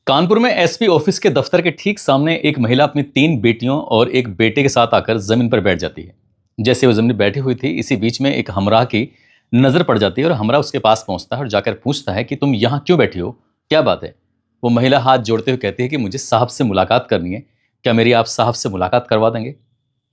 कानपुर में SP office के दफ्तर के ठीक सामने एक महिला अपनी 3 बेटियों और एक बेटे के साथ आकर जमीन पर बैठ जाती है। जैसे वो जमीन पर बैठी हुई थी, इसी बीच में एक हमराह की नजर पड़ जाती है और हमराह उसके पास पहुंचता है और जाकर पूछता है कि तुम यहाँ क्यों बैठी हो, क्या बात है। वो महिला हाथ जोड़ते हुए कहती है कि मुझे साहब से मुलाकात करनी है, क्या मेरी आप साहब से मुलाकात करवा देंगे।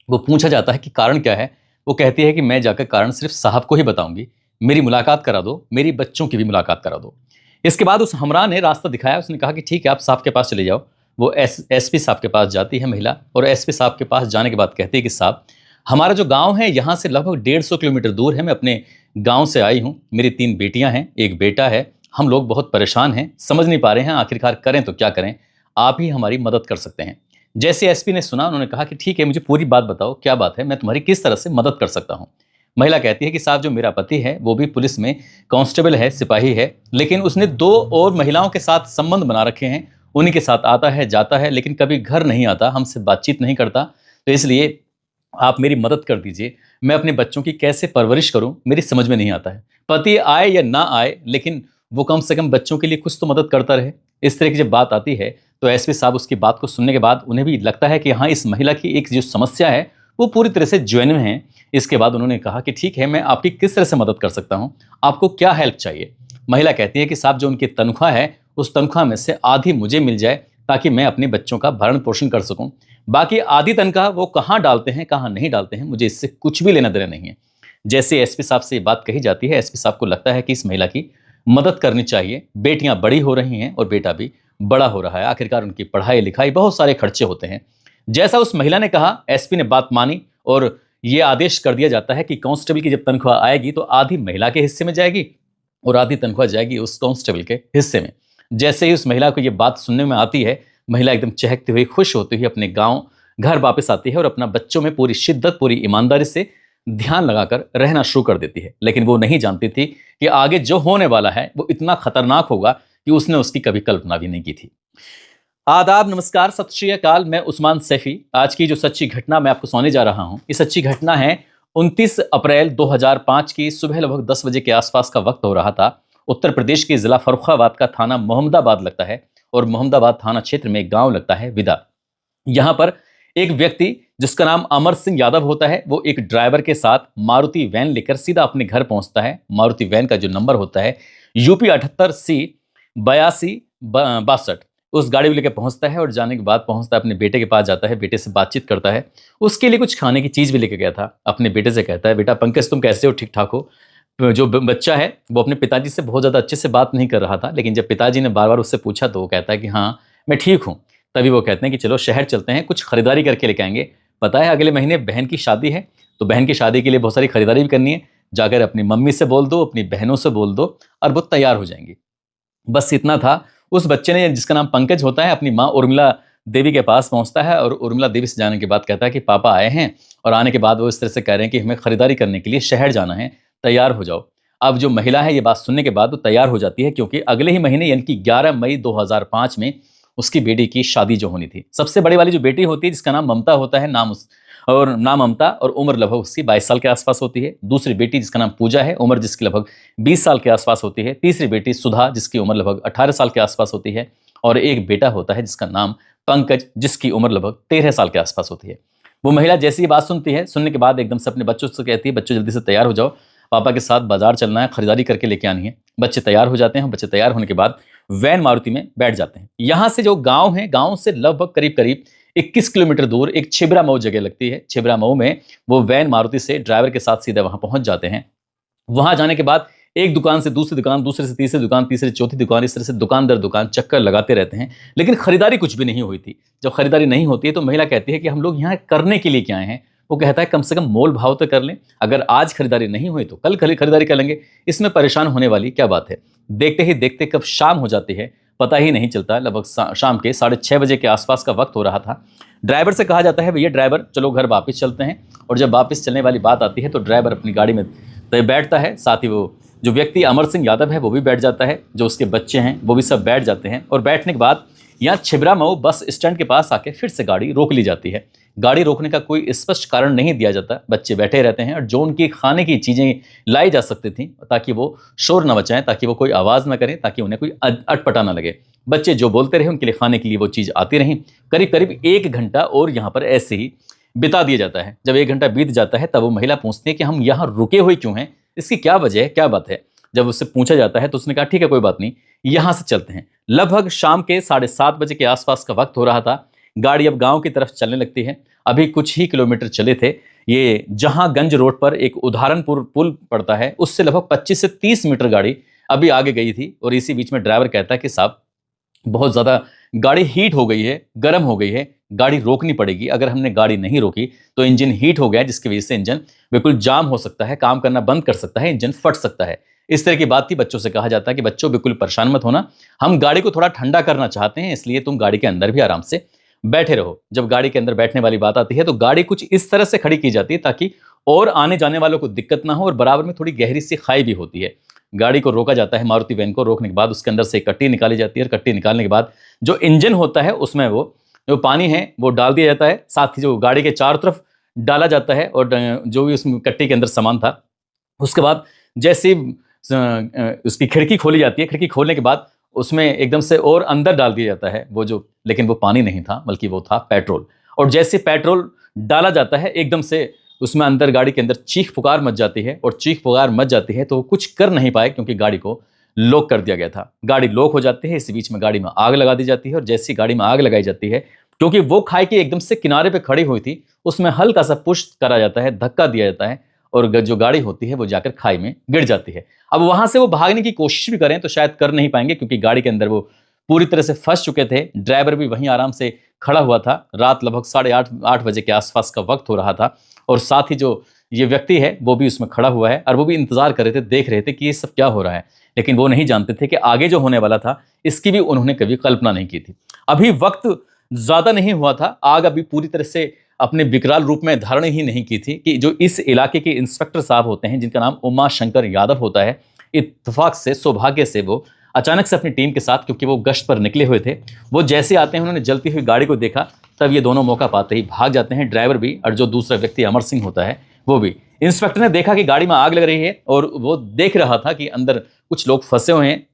वो पूछा जाता है कि कारण क्या है। वो कहती है कि मैं जाकर कारण सिर्फ साहब को ही बताऊंगी, मेरी मुलाकात करा दो, मेरी बच्चों की भी मुलाकात करा दो। इसके बाद उस हमराह ने रास्ता दिखाया, उसने कहा कि ठीक है आप साहब के पास चले जाओ। वो एसपी साहब के पास जाती है महिला और एसपी साहब के पास जाने के बाद कहती है कि साहब, हमारा जो गांव है यहाँ से लगभग 150 किलोमीटर दूर है, मैं अपने गांव से आई हूँ, मेरी 3 बेटियां हैं, एक बेटा है, हम लोग बहुत परेशान हैं, समझ नहीं पा रहे हैं आखिरकार करें तो क्या करें, आप ही हमारी मदद कर सकते हैं। जैसे एसपी ने सुना, उन्होंने कहा कि ठीक है मुझे पूरी बात बताओ, क्या बात है, मैं तुम्हारी किस तरह से मदद कर सकता हूँ। महिला कहती है कि साहब जो मेरा पति है वो भी पुलिस में कांस्टेबल है, सिपाही है, लेकिन उसने 2 और महिलाओं के साथ संबंध बना रखे हैं, उन्हीं के साथ आता है जाता है, लेकिन कभी घर नहीं आता, हमसे बातचीत नहीं करता, तो इसलिए आप मेरी मदद कर दीजिए। मैं अपने बच्चों की कैसे परवरिश करूं, मेरी समझ में नहीं आता है। पति आए या ना आए, लेकिन वो कम से कम बच्चों के लिए कुछ तो मदद करता रहे। इस तरह की जब बात आती है तो एसपी साहब उसकी बात को सुनने के बाद उन्हें भी लगता है कि हाँ, इस महिला की एक जो समस्या है वो पूरी तरह से जेन्युइन है। इसके बाद उन्होंने कहा कि ठीक है, मैं आपकी किस तरह से मदद कर सकता हूँ, आपको क्या हेल्प चाहिए। महिला कहती है कि साहब जो उनकी तनख्वाह है उस तनख्वाह में से आधी मुझे मिल जाए ताकि मैं अपने बच्चों का भरण पोषण कर सकूं। बाकी आधी तनख्वाह वो कहाँ डालते हैं कहाँ नहीं डालते हैं, मुझे इससे कुछ भी लेना देना नहीं है। जैसे एसपी साहब से ये बात कही जाती है, एसपी साहब को लगता है कि इस महिला की मदद करनी चाहिए। बेटियां बड़ी हो रही हैं और बेटा भी बड़ा हो रहा है, आखिरकार उनकी पढ़ाई लिखाई, बहुत सारे खर्चे होते हैं। जैसा उस महिला ने कहा, एसपी ने बात मानी और ये आदेश कर दिया जाता है कि कांस्टेबल की जब तनख्वाह आएगी तो आधी महिला के हिस्से में जाएगी और आधी तनख्वाह जाएगी उस कांस्टेबल के हिस्से में। जैसे ही उस महिला को ये बात सुनने में आती है, महिला एकदम चहकती हुई, खुश होती हुई अपने गांव घर वापस आती है और अपना बच्चों में पूरी शिद्दत, पूरी ईमानदारी से ध्यान लगाकर रहना शुरू कर देती है। लेकिन वो नहीं जानती थी कि आगे जो होने वाला है वो इतना खतरनाक होगा कि उसने उसकी कभी कल्पना भी नहीं की थी। आदाब, नमस्कार, सत श्री अकाल। मैं उस्मान सैफी। आज की जो सच्ची घटना मैं आपको सुनाने जा रहा हूं, ये सच्ची घटना है 29 अप्रैल 2005 की सुबह लगभग 10 बजे के आसपास का वक्त हो रहा था। उत्तर प्रदेश के जिला फर्रुखाबाद का थाना मोहम्मदाबाद लगता है और मोहम्मदाबाद थाना क्षेत्र में एक गांव लगता है विदा। यहां पर एक व्यक्ति जिसका नाम अमर सिंह यादव होता है, वो एक ड्राइवर के साथ मारुति वैन लेकर सीधा अपने घर पहुंचता है। मारुति वैन का जो नंबर होता है यूपी 78C 8262, उस गाड़ी को लेकर पहुंचता है और जाने के बाद पहुंचता है अपने बेटे के पास, जाता है, बेटे से बातचीत करता है। उसके लिए कुछ खाने की चीज़ भी लेके गया था। अपने बेटे से कहता है, बेटा पंकज तुम कैसे हो, ठीक ठाक हो। जो बच्चा है वो अपने पिताजी से बहुत ज़्यादा अच्छे से बात नहीं कर रहा था, लेकिन जब पिताजी ने बार बार उससे पूछा तो वो कहता है कि हाँ मैं ठीक हूँ। तभी वो कहते हैं कि चलो शहर चलते हैं, कुछ खरीदारी करके लेके आएंगे। पता है अगले महीने बहन की शादी है, तो बहन की शादी के लिए बहुत सारी खरीदारी भी करनी है। जाकर अपनी मम्मी से बोल दो, अपनी बहनों से बोल दो और वो तैयार हो जाएंगी। बस इतना था। उस बच्चे ने, जिसका नाम पंकज होता है, अपनी माँ उर्मिला देवी के पास पहुंचता है और उर्मिला देवी से जाने के बाद कहता है कि पापा आए हैं, और आने के बाद वो इस तरह से कह रहे हैं कि हमें खरीदारी करने के लिए शहर जाना है, तैयार हो जाओ। अब जो महिला है ये बात सुनने के बाद वो तैयार हो जाती है, क्योंकि अगले ही महीने यानी कि 11 मई 2005 में उसकी बेटी की शादी जो होनी थी। सबसे बड़ी वाली जो बेटी होती है जिसका नाम ममता होता है, नाम ममता, और उम्र लगभग उसकी 22 साल के आसपास होती है। दूसरी बेटी जिसका नाम पूजा है, उम्र जिसकी लगभग 20 साल के आसपास होती है। तीसरी बेटी सुधा, जिसकी उम्र लगभग 18 साल के आसपास होती है। और एक बेटा होता है जिसका नाम पंकज, जिसकी उम्र लगभग 13 साल के आसपास होती है। वो महिला जैसी ये बात सुनती है, सुनने के बाद एकदम से अपने बच्चों से कहती है, बच्चों जल्दी से तैयार हो जाओ, पापा के साथ बाजार चलना है, खरीदारी करके लेके आनी है। बच्चे तैयार हो जाते हैं। बच्चे तैयार होने के बाद वैन मारुति में बैठ जाते हैं। यहाँ से जो गांव है, गांव से लगभग करीब 21 किलोमीटर दूर एक छिबरा मऊ जगह लगती है। छिबरा मऊ में वो वैन मारुति से ड्राइवर के साथ सीधे वहां पहुंच जाते हैं। वहां जाने के बाद एक दुकान से दूसरी दुकान, दूसरे से तीसरी दुकान, तीसरी चौथी दुकान, इस तरह से दुकान दर दुकान चक्कर लगाते रहते हैं, लेकिन खरीदारी कुछ भी नहीं हुई थी। जब खरीदारी नहीं होती है तो महिला कहती है कि हम लोग यहाँ करने के लिए क्या आए हैं। वो कहता है कम से कम मोल भाव तो कर लें, अगर आज खरीदारी नहीं हुई तो कल खरीदारी कर लेंगे, इसमें परेशान होने वाली क्या बात है। देखते ही देखते कब शाम हो जाती है पता ही नहीं चलता। लगभग शाम के 6:30 बजे के आसपास का वक्त हो रहा था। ड्राइवर से कहा जाता है, भैया ड्राइवर चलो घर वापस चलते हैं। और जब वापस चलने वाली बात आती है तो ड्राइवर अपनी गाड़ी में बैठता है, साथ ही वो जो व्यक्ति अमर सिंह यादव है वो भी बैठ जाता है, जो उसके बच्चे हैं वो भी सब बैठ जाते हैं। और बैठने के बाद यहाँ छिबरा मऊ बस स्टैंड के पास आके फिर से गाड़ी रोक ली जाती है। गाड़ी रोकने का कोई स्पष्ट कारण नहीं दिया जाता, बच्चे बैठे रहते हैं और जो उनकी खाने की चीज़ें लाई जा सकती थी ताकि वो शोर न मचाएं, ताकि वो कोई आवाज़ ना करें, ताकि उन्हें कोई अटपटा ना लगे। बच्चे जो बोलते रहे उनके लिए खाने के लिए वो चीज़ आती रही। करीब करीब 1 घंटा और यहाँ पर ऐसे ही बिता दिया जाता है। जब 1 घंटा बीत जाता है तब वो महिला पूछती है कि हम यहाँ रुके हुए क्यों हैं, इसकी क्या वजह है, क्या बात है। जब उससे पूछा जाता है तो उसने कहा ठीक है कोई बात नहीं, यहाँ से चलते हैं। लगभग शाम के 7:30 बजे के आसपास का वक्त हो रहा था। गाड़ी अब गांव की तरफ चलने लगती है। अभी कुछ ही किलोमीटर चले थे। ये जहां गंज रोड पर एक उदाहरणपुर पुल पड़ता है, उससे लगभग 25 से 30 मीटर गाड़ी अभी आगे गई थी और इसी बीच में ड्राइवर कहता है कि साहब बहुत ज़्यादा गाड़ी हीट हो गई है, गर्म हो गई है, गाड़ी रोकनी पड़ेगी। अगर हमने गाड़ी नहीं रोकी तो इंजन हीट हो गया है, जिसकी वजह से इंजन बिल्कुल जाम हो सकता है, काम करना बंद कर सकता है, इंजन फट सकता है। इस तरह की बात थी। बच्चों से कहा जाता है कि बच्चों बिल्कुल परेशान मत होना, हम गाड़ी को थोड़ा ठंडा करना चाहते हैं, इसलिए तुम गाड़ी के अंदर भी आराम से बैठे रहो। जब गाड़ी के अंदर बैठने वाली बात आती है तो गाड़ी कुछ इस तरह से खड़ी की जाती है ताकि और आने जाने वालों को दिक्कत ना हो और बराबर में थोड़ी गहरी सी खाई भी होती है। गाड़ी को रोका जाता है, मारुति वैन को रोकने के बाद उसके अंदर से एक कट्टी निकाली जाती है और कट्टी निकालने के बाद जो इंजन होता है उसमें वो जो पानी है वो डाल दिया जाता है, साथ ही जो गाड़ी के चारों तरफ डाला जाता है और जो भी उसमें कट्टी के अंदर सामान था उसके बाद जैसे ही उसकी खिड़की खोली जाती है, खिड़की खोलने के बाद उसमें एकदम से और अंदर डाल दिया जाता है वो जो, लेकिन वो पानी नहीं था बल्कि वो था पेट्रोल। और जैसे पेट्रोल डाला जाता है एकदम से उसमें अंदर गाड़ी के अंदर चीख पुकार मच जाती है और चीख पुकार मच जाती है तो वो कुछ कर नहीं पाए क्योंकि गाड़ी को लॉक कर दिया गया था। गाड़ी लॉक हो जाती है, इसी बीच में गाड़ी में आग लगा दी जाती है और जैसी गाड़ी में आग लगाई जाती है क्योंकि वो खाई के एकदम से किनारे पे खड़ी हुई थी, उसमें हल्का सा पुश करा जाता है, धक्का दिया जाता है और जो गाड़ी होती है वो जाकर खाई में गिर जाती है। अब वहां से वो भागने की कोशिश भी करें तो शायद कर नहीं पाएंगे क्योंकि गाड़ी के अंदर वो पूरी तरह से फंस चुके थे। ड्राइवर भी वहीं आराम से खड़ा हुआ था। रात लगभग 8:30 बजे के आसपास का वक्त हो रहा था और साथ ही जो ये व्यक्ति है वो भी उसमें खड़ा हुआ है और वो भी इंतजार कर रहे थे, देख रहे थे कि ये सब क्या हो रहा है, लेकिन वो नहीं जानते थे कि आगे जो होने वाला था इसकी भी उन्होंने कभी कल्पना नहीं की थी। अभी वक्त ज्यादा नहीं हुआ था, आग अभी पूरी तरह से अपने विकराल रूप में धारण ही नहीं की थी कि जो इस इलाके के इंस्पेक्टर साहब होते हैं जिनका नाम उमा शंकर यादव होता है, इत्तेफाक से सौभाग्य से वो अचानक से अपनी टीम के साथ, क्योंकि वो गश्त पर निकले हुए थे, वो जैसे आते हैं उन्होंने जलती हुई गाड़ी को देखा, तब ये दोनों मौका पाते ही भाग जाते हैं, ड्राइवर भी और जो दूसरा व्यक्ति अमर सिंह होता है वो भी। इंस्पेक्टर ने देखा कि गाड़ी में आग लग रही है और वो देख रहा था कि अंदर कुछ लोग फंसे हुए हैं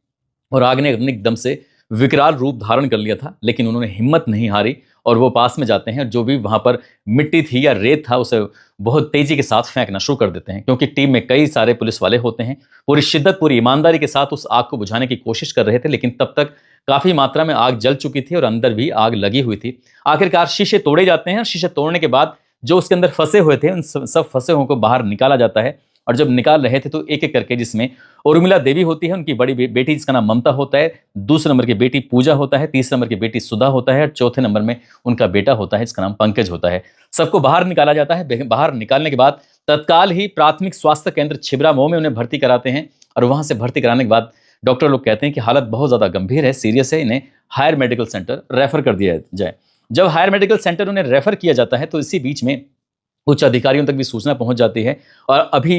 और आग ने एकदम से विकराल रूप धारण कर लिया था, लेकिन उन्होंने हिम्मत नहीं हारी और वो पास में जाते हैं, जो भी वहां पर मिट्टी थी या रेत था उसे बहुत तेजी के साथ फेंकना शुरू कर देते हैं क्योंकि टीम में कई सारे पुलिस वाले होते हैं। पूरी शिद्दत पूरी ईमानदारी के साथ उस आग को बुझाने की कोशिश कर रहे थे, लेकिन तब तक काफी मात्रा में आग जल चुकी थी और अंदर भी आग लगी हुई थी। आखिरकार शीशे तोड़े जाते हैं और शीशे तोड़ने के बाद जो उसके अंदर फंसे हुए थे उन सब फंसे हुए को बाहर निकाला जाता है और जब निकाल रहे थे तो एक एक करके, जिसमें उर्मिला देवी होती है, उनकी बड़ी बेटी जिसका नाम ममता होता है, दूसरे नंबर की बेटी पूजा होता है, तीसरे नंबर की बेटी सुधा होता है और चौथे नंबर में उनका बेटा होता है जिसका नाम पंकज होता है। सबको बाहर निकाला जाता है। बाहर निकालने के बाद तत्काल ही प्राथमिक स्वास्थ्य केंद्र छिबरा मऊ में उन्हें भर्ती कराते हैं और वहां से भर्ती कराने के बाद डॉक्टर लोग कहते हैं कि हालत बहुत ज्यादा गंभीर है, सीरियस है, इन्हें हायर मेडिकल सेंटर रेफर कर दिया जाए। जब हायर मेडिकल सेंटर उन्हें रेफर किया जाता है तो इसी बीच में उच्च अधिकारियों तक भी सूचना पहुंच जाती है और अभी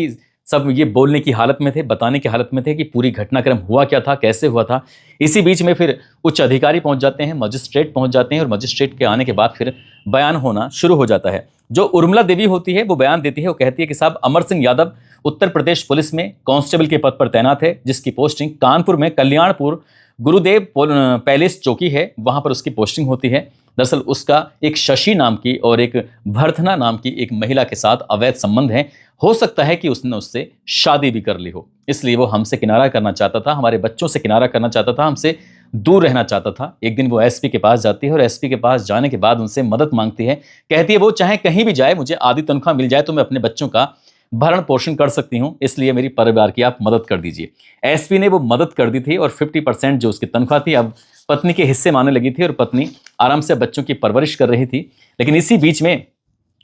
सब ये बोलने की हालत में थे, बताने की हालत में थे कि पूरी घटनाक्रम हुआ क्या था, कैसे हुआ था। इसी बीच में फिर उच्च अधिकारी पहुंच जाते हैं, मजिस्ट्रेट पहुंच जाते हैं और मजिस्ट्रेट के आने के बाद फिर बयान होना शुरू हो जाता है। जो उर्मिला देवी होती है वो बयान देती है, वो कहती है कि साहब अमर सिंह यादव उत्तर प्रदेश पुलिस में कांस्टेबल के पद पर तैनात है, जिसकी पोस्टिंग कानपुर में कल्याणपुर गुरुदेव पैलेस चौकी है, वहां पर उसकी पोस्टिंग होती है। दरअसल उसका एक शशि नाम की और एक भर्थना नाम की एक महिला के साथ अवैध संबंध है। हो सकता है कि उसने उससे शादी भी कर ली हो, इसलिए वो हमसे किनारा करना चाहता था, हमारे बच्चों से किनारा करना चाहता था, हमसे दूर रहना चाहता था। एक दिन वो एसपी के पास जाती है और एसपी के पास जाने के बाद उनसे मदद मांगती है। कहती है वो चाहे कहीं भी जाए, मुझे आधी तनख्वाह मिल जाए तो मैं अपने बच्चों का भरण पोषण कर सकती हूँ, इसलिए मेरी परिवार की आप मदद कर दीजिए। एसपी ने वो मदद कर दी थी और 50% जो उसकी तनख्वाह थी अब पत्नी के हिस्से माने लगी थी और पत्नी आराम से बच्चों की परवरिश कर रही थी। लेकिन इसी बीच में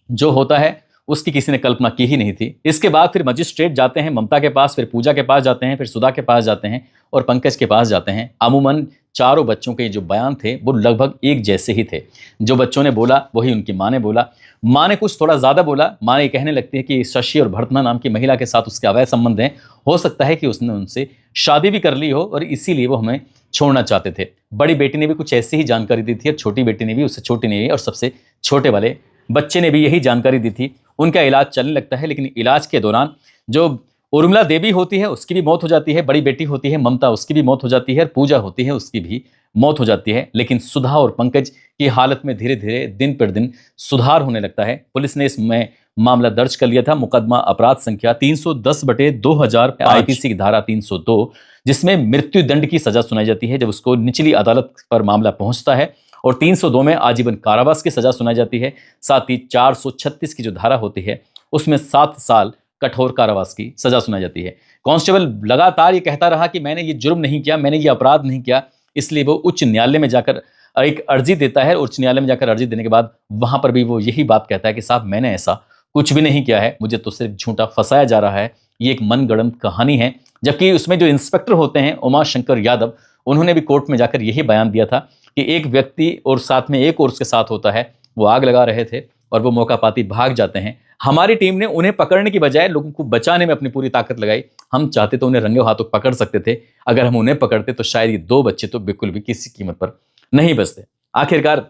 जो होता है उसकी किसी ने कल्पना की ही नहीं थी। इसके बाद फिर मजिस्ट्रेट जाते हैं ममता के पास, फिर पूजा के पास जाते हैं, फिर सुधा के पास जाते हैं और पंकज के पास जाते हैं। अमूमन चारों बच्चों के जो बयान थे वो लगभग एक जैसे ही थे। जो बच्चों ने बोला वही उनकी माँ ने बोला। माँ ने कुछ थोड़ा ज्यादा बोला। माँ ये कहने लगती है कि शशि और भरतना नाम की महिला के साथ उसके अवैध संबंध हैं, हो सकता है कि उसने उनसे शादी भी कर ली हो और इसीलिए वो हमें छोड़ना चाहते थे। बड़ी बेटी ने भी कुछ ऐसी ही जानकारी दी थी और छोटी बेटी ने भी, उससे छोटी ने भी और सबसे छोटे वाले बच्चे ने भी यही जानकारी दी थी। उनका इलाज चलने लगता है, लेकिन इलाज के दौरान जो उर्मिला देवी होती है उसकी भी मौत हो जाती है, बड़ी बेटी होती है ममता उसकी भी मौत हो जाती है, और पूजा होती है उसकी भी मौत हो जाती है। लेकिन सुधा और पंकज की हालत में धीरे धीरे दिन पर दिन सुधार होने लगता है। पुलिस ने इसमें मामला दर्ज कर लिया था, मुकदमा अपराध संख्या 310/2000 आईपीसी की धारा 302, जिसमें मृत्यु दंड की सजा सुनाई जाती है जब उसको निचली अदालत पर मामला पहुंचता है, और 302 में आजीवन कारावास की सजा सुनाई जाती है। साथ ही 436 की जो धारा होती है उसमें 7 साल कठोर कारावास की सजा सुनाई जाती है। कांस्टेबल लगातार ये कहता रहा कि मैंने ये जुर्म नहीं किया, मैंने ये अपराध नहीं किया। इसलिए वो उच्च न्यायालय में जाकर एक अर्जी देता है। उच्च न्यायालय में जाकर अर्जी देने के बाद वहां पर भी वो यही बात कहता है कि साहब मैंने ऐसा कुछ भी नहीं किया है, मुझे तो सिर्फ झूठा फंसाया जा रहा है, ये एक मनगढ़ंत कहानी है। जबकि उसमें जो इंस्पेक्टर होते हैं उमा शंकर यादव, उन्होंने भी कोर्ट में जाकर यही बयान दिया था कि एक व्यक्ति और साथ में एक और उसके साथ होता है, वो आग लगा रहे थे और वो मौका पाती भाग जाते हैं। हमारी टीम ने उन्हें पकड़ने की बजाय लोगों को बचाने में अपनी पूरी ताकत लगाई। हम चाहते तो उन्हें रंगे हाथों पकड़ सकते थे, अगर हम उन्हें पकड़ते तो शायद ये 2 बच्चे तो बिल्कुल भी किसी कीमत पर नहीं बचते। आखिरकार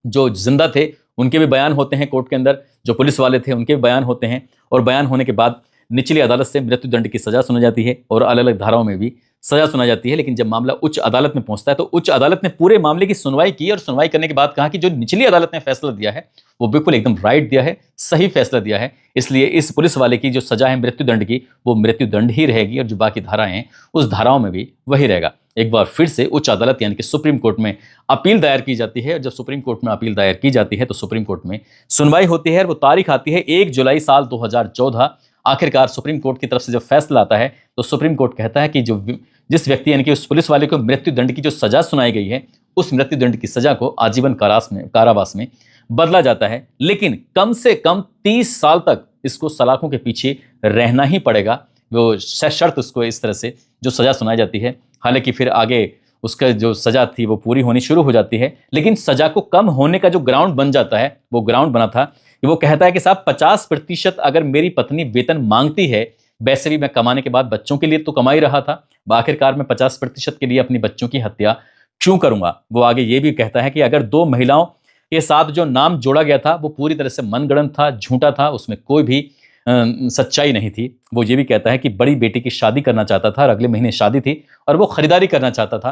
जो जिंदा थे उनके भी बयान होते हैं कोर्ट के अंदर, जो पुलिस वाले थे उनके भी बयान होते हैं, और बयान होने के बाद निचली अदालत से मृत्युदंड की सजा सुनाई जाती है और अलग अलग धाराओं में भी सजा सुनाई जाती है। लेकिन जब मामला उच्च अदालत में पहुंचता है तो उच्च अदालत ने पूरे मामले की सुनवाई की, और सुनवाई करने के बाद कहा कि जो निचली अदालत ने फैसला दिया है वो बिल्कुल एकदम राइट दिया है, सही फैसला दिया है। इसलिए इस पुलिस वाले की जो सजा है मृत्युदंड की, वो मृत्युदंड ही रहेगी, और जो बाकी धाराएं हैं उस धाराओं में भी वही रहेगा। एक बार फिर से उच्च अदालत यानी कि सुप्रीम कोर्ट में अपील दायर की जाती है। जब सुप्रीम कोर्ट में अपील दायर की जाती है तो सुप्रीम कोर्ट में सुनवाई होती है, और वो तारीख आती है 1 जुलाई साल 2014। आखिरकार सुप्रीम कोर्ट की तरफ से जब फैसला आता है तो सुप्रीम कोर्ट कहता है कि जिस व्यक्ति यानी कि उस पुलिस वाले को मृत्युदंड की जो सजा सुनाई गई है, उस मृत्युदंड की सजा को आजीवन कारावास में बदला जाता है। लेकिन कम से कम 30 साल तक इसको सलाखों के पीछे रहना ही पड़ेगा। वो शर्त उसको इस तरह से जो सजा सुनाई जाती है। हालांकि फिर आगे उसका जो सजा थी वो पूरी होनी शुरू हो जाती है, लेकिन सजा को कम होने का जो ग्राउंड बन जाता है, वो ग्राउंड बना था कि वो कहता है कि साहब 50% अगर मेरी पत्नी वेतन मांगती है, वैसे भी मैं कमाने के बाद बच्चों के लिए तो कमा ही रहा था, आखिरकार मैं 50% के लिए अपनी बच्चों की हत्या क्यों करूंगा। वो आगे ये भी कहता है कि अगर 2 महिलाओं के साथ जो नाम जोड़ा गया था वो पूरी तरह से मनगढ़ंत था, झूठा था, उसमें कोई भी सच्चाई नहीं थी। वो ये भी कहता है कि बड़ी बेटी की शादी करना चाहता था और अगले महीने शादी थी और वो खरीदारी करना चाहता था।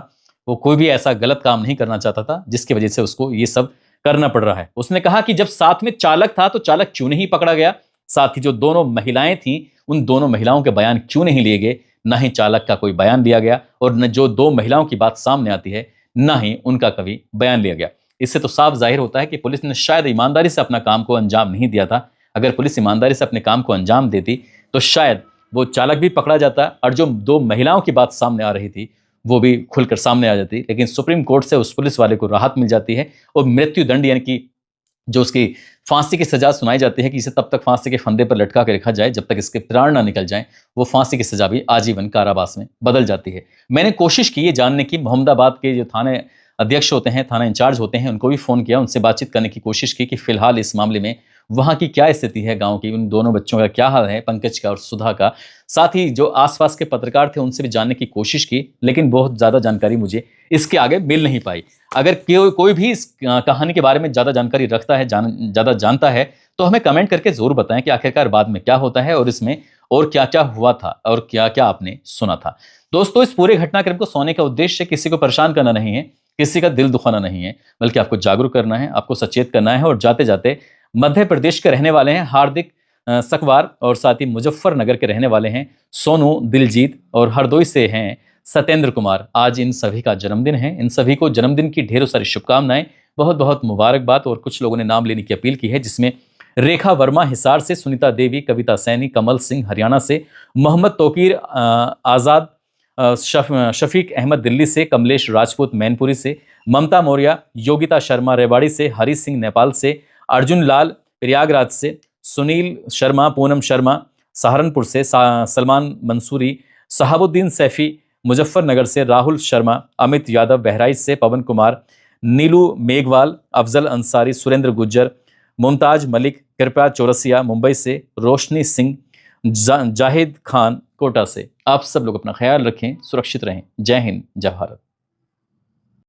वो कोई भी ऐसा गलत काम नहीं करना चाहता था जिसकी वजह से उसको ये सब करना पड़ रहा है। उसने कहा कि जब साथ में चालक था तो चालक क्यों नहीं पकड़ा गया, साथ ही जो दोनों महिलाएं थीं उन दोनों महिलाओं के बयान क्यों नहीं लिए गए, ना ही चालक का कोई बयान लिया गया, और न जो 2 महिलाओं की बात सामने आती है ना ही उनका कभी बयान लिया गया। इससे तो साफ जाहिर होता है कि पुलिस ने शायद ईमानदारी से अपना काम को अंजाम नहीं दिया था। अगर पुलिस ईमानदारी से अपने काम को अंजाम देती तो शायद वो चालक भी पकड़ा जाता और जो 2 महिलाओं की बात सामने आ रही थी वो भी खुलकर सामने आ जाती। लेकिन सुप्रीम कोर्ट से उस पुलिस वाले को राहत मिल जाती है और मृत्युदंड यानी कि जो उसकी फांसी की सजा सुनाई जाती है कि इसे तब तक फांसी के फंदे पर लटका के रखा जाए जब तक इसके प्राण ना निकल जाएं, वो फांसी की सजा भी आजीवन कारावास में बदल जाती है। मैंने कोशिश की ये जानने की, मोहम्मदाबाद के जो थाने अध्यक्ष होते हैं, थाना इंचार्ज होते हैं, उनको भी फोन किया, उनसे बातचीत करने की कोशिश की कि फिलहाल इस मामले में वहां की क्या स्थिति है, गांव की उन दोनों बच्चों का क्या हाल है, पंकज का और सुधा का। साथ ही जो आसपास के पत्रकार थे उनसे भी जानने की कोशिश की, लेकिन बहुत ज्यादा जानकारी मुझे इसके आगे मिल नहीं पाई। अगर कोई भी इस कहानी के बारे में ज्यादा जानकारी रखता है, ज्यादा जानता है, तो हमें कमेंट करके जरूर बताएं कि आखिरकार बाद में क्या होता है और इसमें और क्या क्या हुआ था और क्या क्या आपने सुना था। दोस्तों, इस पूरे घटनाक्रम को सोने का उद्देश्य किसी को परेशान करना नहीं है, किसी का दिल दुखाना नहीं है, बल्कि आपको जागरूक करना है, आपको सचेत करना है। और जाते जाते मध्य प्रदेश के रहने वाले हैं हार्दिक सकवार, और साथ ही मुजफ्फरनगर के रहने वाले हैं सोनू, दिलजीत, और हरदोई से हैं सत्येंद्र कुमार। आज इन सभी का जन्मदिन है। इन सभी को जन्मदिन की ढेरों सारी शुभकामनाएं, बहुत बहुत मुबारकबाद। और कुछ लोगों ने नाम लेने की अपील की है, जिसमें रेखा वर्मा हिसार से, सुनीता देवी, कविता सैनी, कमल सिंह हरियाणा से, मोहम्मद तोकीर आज़ाद, शफीक अहमद दिल्ली से, कमलेश राजपूत मैनपुरी से, ममता मौर्य, योगिता शर्मा रेवाड़ी से, हरी सिंह नेपाल से, अर्जुन लाल प्रयागराज से, सुनील शर्मा, पूनम शर्मा सहारनपुर से, सलमान मंसूरी, शहाबुद्दीन सैफी मुजफ्फरनगर से, राहुल शर्मा, अमित यादव बहराइच से, पवन कुमार, नीलू मेघवाल, अफजल अंसारी, सुरेंद्र गुज्जर, मुमताज मलिक, कृपया चौरसिया मुंबई से, रोशनी सिंह, जाहिद खान कोटा से। आप सब लोग अपना ख्याल रखें, सुरक्षित रहें। जय हिंद, जय भारत।